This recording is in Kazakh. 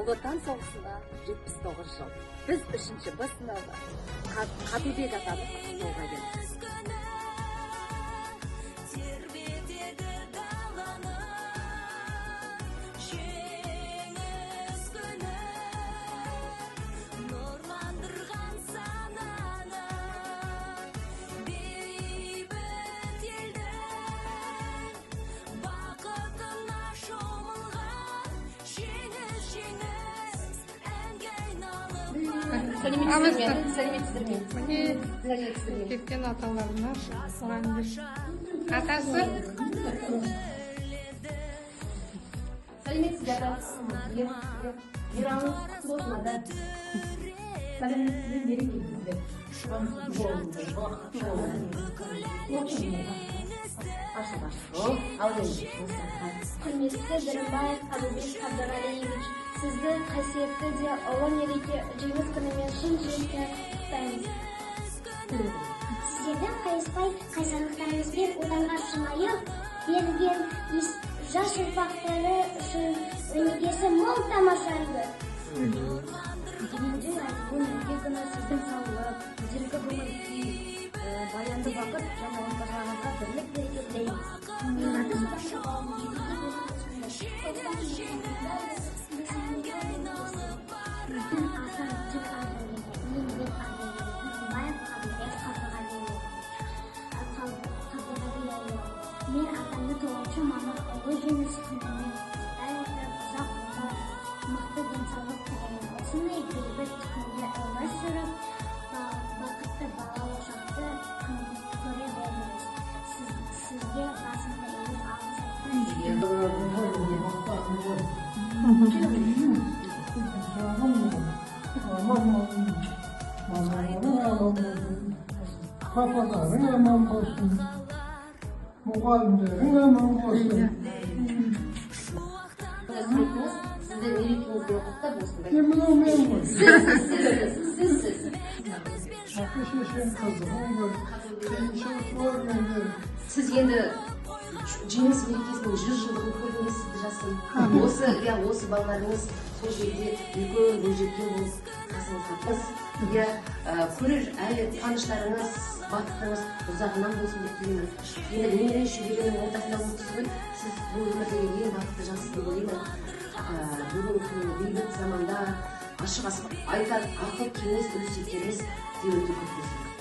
Ұлы Отан соғысына 79 жыл. Біз 3-ші Б сыныбы Қабылбек атаны құттықтауға келдік. Сәлеметсіздер ме? Кеткен аталарына атасы. Сәлеметсіздер. Мейрамыңыз құтты болсын, ата. Сәлеметсіздер, берекелісіздер. Құрметті Дірімбаев Қабылбек Қабдығалиевич, сізді қасиетті де ұлы мереке жеңіс күнімен шын жүректен құттықтаймыз. Сіздердің қайыспай қайсарлықтарыңызбен отанға шынайып берген жас ұрпақтары үшін өнегесі мол тамаша еді. Бүгінгі мереке күні сіздің саулық, ежелгі көңіл күй, баянды бақыт және отбасыларыңызға бірлік береке тілейміз. Мен атамды тоғызыншы мамыр ұлы жеңіс күнімен құттықтаймын, ұзақ ғұмыр, мықты денсаулық тілеймін. Осындай бейбіт күнде өмір сүріп, бақытты бала ошақты көре беріңіз. Сізге басымды иіп Kafaların aman olsun. Muhallerin aman olsun. Sizde merекeniz yoklukta bolsun. Yemin olmayan Siz. Şakı şeşen kızım var. Kıyınçılık var bende. Siz енді жеңіс мерекесінің 100 жылдығын көрдіңіз, сізді жасын. Осы балаларыңыз сол жерде үлкен бойжеткен болып қасыңызда біз. Көрер әлі қуаныштарыңыз, бақытыңыз ұзағынан болсын деп тілеймін. Енді немере шөберенің ортасында отырсыз, сіз бұл өмірдегі ең бақытты жансыз деп ойлаймын. Бүгінгі бейбіт заманда ашық айтар ақыл кеңес өсиеттеріңіз де өте көп болсын.